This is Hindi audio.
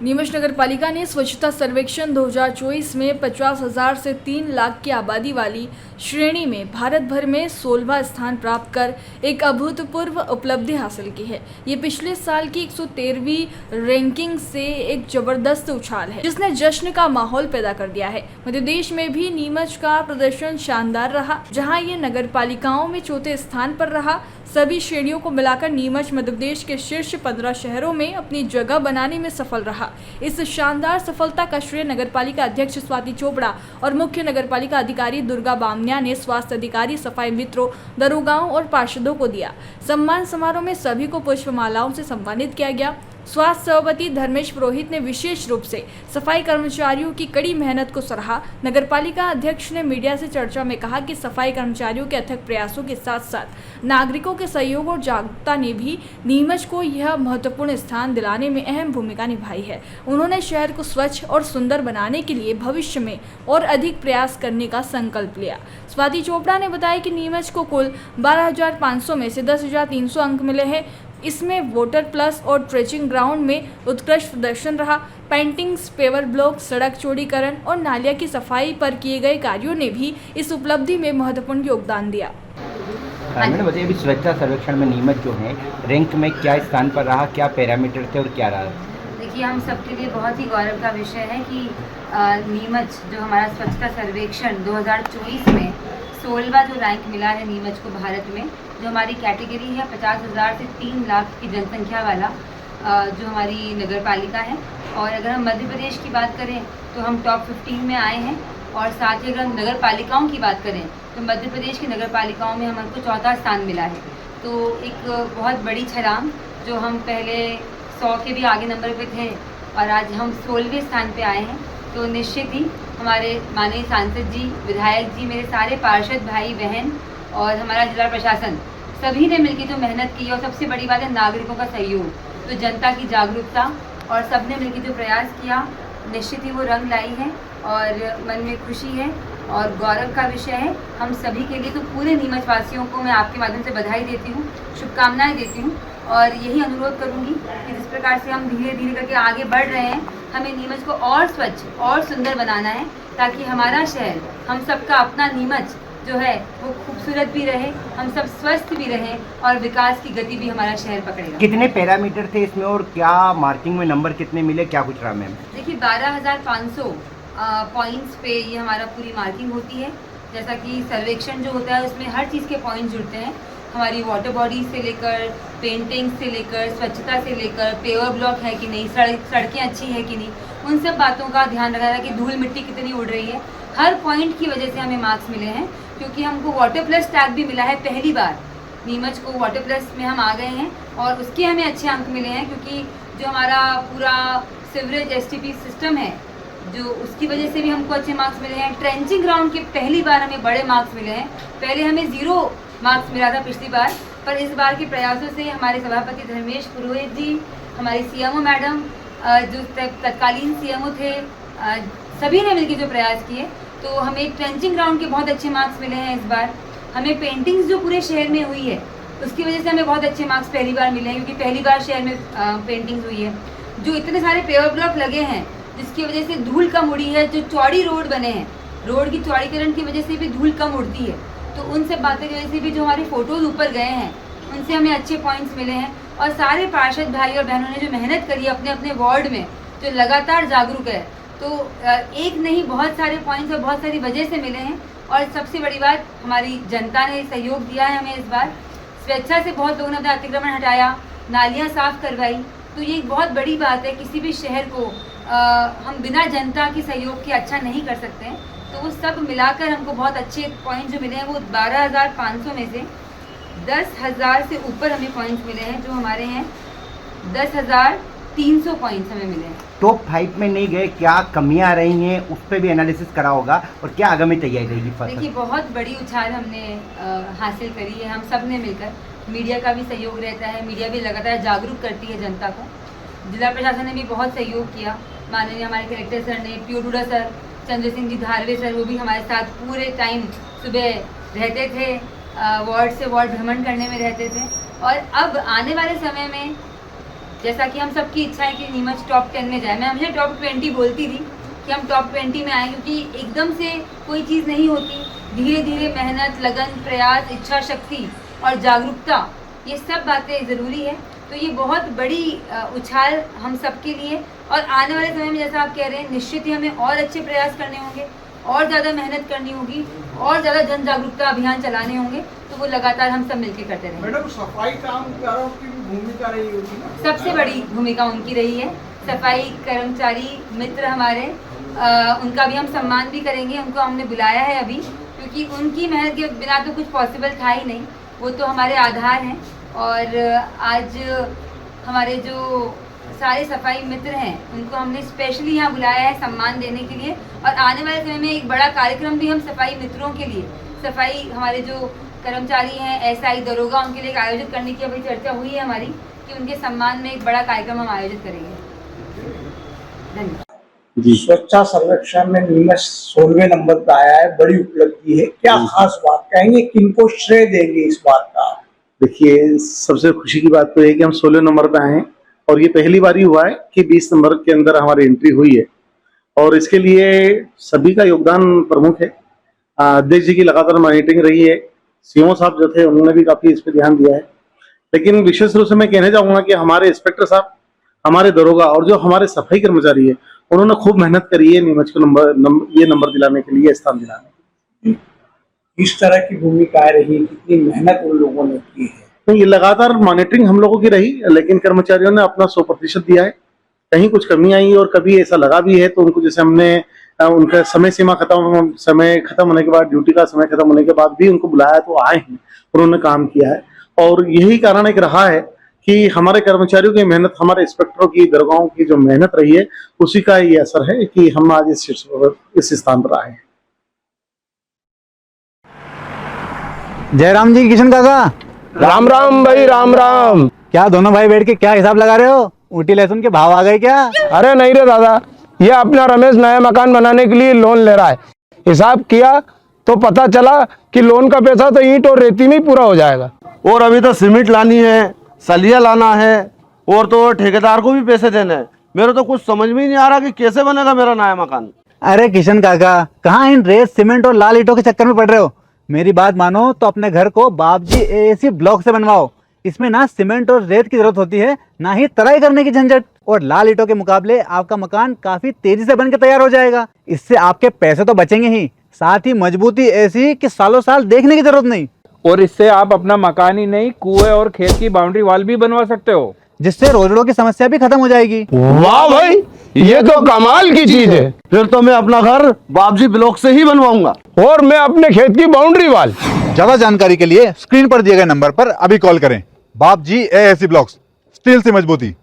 नीमच नगर पालिका ने स्वच्छता सर्वेक्षण 2024 में 50,000 से 3 लाख की आबादी वाली श्रेणी में भारत भर में 16वां स्थान प्राप्त कर एक अभूतपूर्व उपलब्धि हासिल की है। ये पिछले साल की 113वीं रैंकिंग से एक जबरदस्त उछाल है, जिसने जश्न का माहौल पैदा कर दिया है। मध्य प्रदेश में भी नीमच का प्रदर्शन शानदार रहा, जहां ये नगर पालिकाओं में चौथे स्थान पर रहा। सभी श्रेणियों को मिलाकर नीमच मध्य प्रदेश के शीर्ष 15 शहरों में अपनी जगह बनाने में सफल रहा। इस शानदार सफलता का श्रेय नगर पालिका अध्यक्ष स्वाति चोपड़ा और मुख्य नगर पालिका अधिकारी दुर्गा बामनिया ने स्वास्थ्य अधिकारी, सफाई मित्रों, दरोगाओं और पार्षदों को दिया। सम्मान समारोह में सभी को पुष्पमालाओं से सम्मानित किया गया। स्वास्थ्य सभापति धर्मेश पुरोहित ने विशेष रूप से सफाई कर्मचारियों की कड़ी मेहनत को सराहा। नगर पालिका अध्यक्ष ने मीडिया से चर्चा में कहा कि सफाई कर्मचारियों के अथक प्रयासों के साथ साथ नागरिकों के सहयोग और जागरूकता ने भी नीमच को यह महत्वपूर्ण स्थान दिलाने में अहम भूमिका निभाई है। उन्होंने शहर को स्वच्छ और सुंदर बनाने के लिए भविष्य में और अधिक प्रयास करने का संकल्प लिया। स्वाति चोपड़ा ने बताया कि नीमच को कुल 12,500 में से 10,300 अंक मिले हैं। इसमें वोटर प्लस और ट्रेचिंग ग्राउंड में उत्कृष्ट प्रदर्शन रहा। पेंटिंग्स, पेवर ब्लॉक, सड़क चौड़ीकरण और नालिया की सफाई पर किए गए कार्यों ने भी इस उपलब्धि में महत्वपूर्ण योगदान दिया। मैडम बताइए, अभी स्वच्छता सर्वेक्षण में नीमच जो है रैंक में क्या स्थान पर रहा, क्या पैरामीटर थे और क्या रहा? देखिए, हम सबके लिए बहुत ही गौरव का विषय है कि नीमच जो हमारा स्वच्छता सर्वेक्षण 2024 में 16वां जो रैंक मिला है नीमच को भारत में, जो हमारी कैटेगरी है 50,000 से 3 लाख की जनसंख्या वाला जो हमारी नगर पालिका है। और अगर हम मध्य प्रदेश की बात करें तो हम टॉप 15 में आए हैं। और साथ ही अगर हम नगर पालिकाओं की बात करें तो मध्य प्रदेश की नगर पालिकाओं में हमारे को चौथा स्थान मिला है। तो एक बहुत बड़ी छलांग, जो हम पहले 100 के भी आगे नंबर पे थे और आज हम 16वें स्थान पे आए हैं। तो निश्चित ही हमारे माननीय सांसद जी, विधायक जी, मेरे सारे पार्षद भाई बहन और हमारा जिला प्रशासन, सभी ने मिलकर जो मेहनत की और सबसे बड़ी बात है नागरिकों का सहयोग, तो जनता की जागरूकता और सबने मिलकर जो प्रयास किया, निश्चित ही वो रंग लाई है और मन में खुशी है और गौरव का विषय है हम सभी के लिए। तो पूरे नीमच वासियों को मैं आपके माध्यम से बधाई देती हूँ, शुभकामनाएं देती हूँ और यही अनुरोध करूँगी कि जिस प्रकार से हम धीरे धीरे करके आगे बढ़ रहे हैं, हमें नीमच को और स्वच्छ और सुंदर बनाना है, ताकि हमारा शहर, हम सबका अपना नीमच जो है वो खूबसूरत भी रहे, हम सब स्वस्थ भी रहें और विकास की गति भी हमारा शहर पकड़ेगा। कितने पैरामीटर थे इसमें और क्या मार्किंग में नंबर कितने मिले, क्या कुछ रहा मैम? देखिए, 12,500 पॉइंट्स पे ये हमारा पूरी मार्किंग होती है। जैसा कि सर्वेक्षण जो होता है उसमें हर चीज़ के पॉइंट्स जुड़ते हैं, हमारी वाटर बॉडी से लेकर पेंटिंग से लेकर स्वच्छता से लेकर पेवर ब्लॉक है कि नहीं, सड़कें अच्छी है कि नहीं, उन सब बातों का ध्यान रखा है कि धूल मिट्टी कितनी उड़ रही है। हर पॉइंट की वजह से हमें मार्क्स मिले हैं, क्योंकि हमको वाटर प्लस टैग भी मिला है। पहली बार नीमच को वाटर प्लस में हम आ गए हैं और उसके हमें अच्छे अंक मिले हैं, क्योंकि जो हमारा पूरा सीवरेज STP सिस्टम है, जो उसकी वजह से भी हमको अच्छे मार्क्स मिले हैं। ट्रेंचिंग ग्राउंड के पहली बार हमें बड़े मार्क्स मिले हैं। पहले हमें 0 मार्क्स मिला था पिछली बार, पर इस बार के प्रयासों से हमारे सभापति धर्मेश पुरोहित जी, हमारी CMO मैडम, जो तत्कालीन CMO थे, सभी ने मिलकर जो प्रयास किए, तो हमें ट्रेंचिंग ग्राउंड के बहुत अच्छे मार्क्स मिले हैं। इस बार हमें पेंटिंग्स जो पूरे शहर में हुई है उसकी वजह से हमें बहुत अच्छे मार्क्स पहली बार मिले हैं, क्योंकि पहली बार शहर में पेंटिंग्स हुई है। जो इतने सारे पेवर ब्लॉक लगे हैं जिसकी वजह से धूल कम उड़ी है, जो चौड़ी रोड बने हैं, रोड की चौड़ीकरण की वजह से भी धूल कम उड़ती है। तो उन सब बातों की वजह से भी जो हमारे फोटोज ऊपर गए हैं उनसे हमें अच्छे पॉइंट्स मिले हैं। और सारे पार्षद भाई और बहनों ने जो मेहनत करी अपने अपने वार्ड में, जो लगातार जागरूक है, तो एक नहीं बहुत सारे पॉइंट्स और बहुत सारी वजह से मिले हैं। और सबसे बड़ी बात, हमारी जनता ने सहयोग दिया है हमें। इस बार स्वेच्छा से बहुत लोगों ने अपना अतिक्रमण हटाया, नालियाँ साफ करवाई, तो ये एक बहुत बड़ी बात है। किसी भी शहर को हम बिना जनता के सहयोग के अच्छा नहीं कर सकते हैं। तो वो सब मिलाकर हमको बहुत अच्छे पॉइंट जो मिले हैं, वो 12,500 में से 10,000 से ऊपर हमें पॉइंट्स मिले हैं, जो हमारे हैं 10,300 पॉइंट्स हमें मिले हैं। टॉप 5 में नहीं गए, क्या कमियां रही हैं, उस पर भी एनालिसिस करा होगा और क्या आगामी तैयारी रहेगी? देखिए, बहुत बड़ी उछाल हमने हासिल करी है, हम सब ने मिलकर। मीडिया का भी सहयोग रहता है, मीडिया भी लगातार जागरूक करती है जनता को। जिला प्रशासन ने भी बहुत सहयोग किया, माननीय हमारे कलेक्टर सर ने, PO sir, Chandra Singh ji धारवे sir, वो भी हमारे साथ पूरे टाइम सुबह रहते थे, वार्ड से वार्ड भ्रमण करने में रहते थे। और अब आने वाले समय में जैसा कि हम सबकी इच्छा है कि नीमच टॉप 10 में जाए। मैं हमेशा टॉप 20 बोलती थी कि हम टॉप 20 में आए, क्योंकि एकदम से कोई चीज़ नहीं होती। धीरे धीरे मेहनत, लगन, प्रयास, इच्छा शक्ति और जागरूकता, ये सब बातें ज़रूरी है। तो ये बहुत बड़ी उछाल हम सब के लिए, और आने वाले समय में जैसा आप कह रहे हैं, निश्चित ही हमें और अच्छे प्रयास करने होंगे, और ज़्यादा मेहनत करनी होगी, और ज़्यादा जन जागरूकता अभियान चलाने होंगे। तो वो लगातार हम सब मिलकर करते रहेंगे। मैडम, सफाई कामगारों की भूमिका रही होगी ना? सबसे बड़ी भूमिका उनकी रही है। सफाई कर्मचारी मित्र हमारे, उनका भी हम सम्मान भी करेंगे। उनको हमने बुलाया है अभी, क्योंकि उनकी मेहनत के बिना तो कुछ पॉसिबल था ही नहीं। वो तो हमारे आधार हैं। और आज हमारे जो सारे सफाई मित्र हैं, उनको हमने स्पेशली यहाँ बुलाया है सम्मान देने के लिए। और आने वाले समय में एक बड़ा कार्यक्रम भी हम सफाई मित्रों के लिए, सफाई हमारे जो कर्मचारी हैं, एसआई, दरोगा, उनके लिए आयोजित करने की अभी चर्चा हुई है हमारी, कि उनके सम्मान में एक बड़ा कार्यक्रम हम आयोजित करेंगे। धन्यवाद जी। स्वच्छता सर्वेक्षण में नीमच 16वें नंबर पर आया है, बड़ी उपलब्धि है। क्या खास बात कहेंगे, किनको श्रेय देंगे इस बात का? देखिए, सबसे खुशी की बात तो है कि हम 16 नंबर पे आए हैं, और ये पहली बार ही हुआ है कि 20 नंबर के अंदर हमारी एंट्री हुई है, और इसके लिए सभी का योगदान प्रमुख है। अध्यक्ष जी की लगातार मॉनिटरिंग रही है, सीओ साहब जो थे उन्होंने भी काफी इस पर ध्यान दिया है। लेकिन विशेष रूप से मैं कहना चाहूंगा कि हमारे इंस्पेक्टर साहब, हमारे दरोगा और जो हमारे सफाई कर्मचारी है, उन्होंने खूब मेहनत करी है नीमच को ये नंबर दिलाने के लिए, स्थान दिलाने। किस तरह की भूमिका रही, कितनी मेहनत उन लोगों ने की है? तो ये लगातार मॉनिटरिंग हम लोगों की रही, लेकिन कर्मचारियों ने अपना 100% दिया है। कहीं कुछ कमी आई और कभी ऐसा लगा भी है तो उनको, जैसे हमने उनका समय खत्म होने के बाद, ड्यूटी का समय खत्म होने के बाद भी उनको बुलाया तो आए हैं, उन्होंने काम किया है। और यही कारण एक रहा है कि हमारे कर्मचारियों की मेहनत, हमारे इंस्पेक्टरों की, दरोगाओं की जो मेहनत रही है, उसी का ये असर है कि हम आज इस स्थान पर आए हैं। जयराम जी, किशन काका, राम राम भाई, राम राम। क्या दोनों भाई बैठ के क्या हिसाब लगा रहे हो? ऊटी लहसुन के भाव आ गए क्या? अरे नहीं रे दादा, ये अपना रमेश नया मकान बनाने के लिए लोन ले रहा है। हिसाब किया तो पता चला कि लोन का पैसा तो ईंट और रेती में ही पूरा हो जाएगा। और अभी तो सीमेंट लानी है, सलिया लाना है, और तो ठेकेदार को भी पैसे देने हैं। मेरे तो कुछ समझ में ही नहीं आ रहा कि कैसे बनेगा मेरा नया मकान। अरे किशन काका, कहाँ इन रेत, सीमेंट और लाल ईंटों के चक्कर में पड़ रहे हो? मेरी बात मानो तो अपने घर को बाबजी एएसी ब्लॉक से बनवाओ। इसमें ना सीमेंट और रेत की जरूरत होती है, ना ही तराई करने की झंझट। और लाल ईंटों के मुकाबले आपका मकान काफी तेजी से बनकर तैयार हो जाएगा। इससे आपके पैसे तो बचेंगे ही, साथ ही मजबूती ऐसी कि सालों साल देखने की जरूरत नहीं। और इससे आप अपना मकान ही नहीं, कुएं और खेत की बाउंड्री वॉल भी बनवा सकते हो, जिससे रोजड़ों की समस्या भी खत्म हो जाएगी। वाह भाई, ये तो कमाल की चीज है। फिर तो मैं अपना घर बाबजी ब्लॉक से ही बनवाऊंगा, और मैं अपने खेत की बाउंड्री वाल। ज्यादा जानकारी के लिए स्क्रीन पर दिए गए नंबर पर अभी कॉल करें। बाबजी एएसी ब्लॉक्स, स्टील से मजबूती।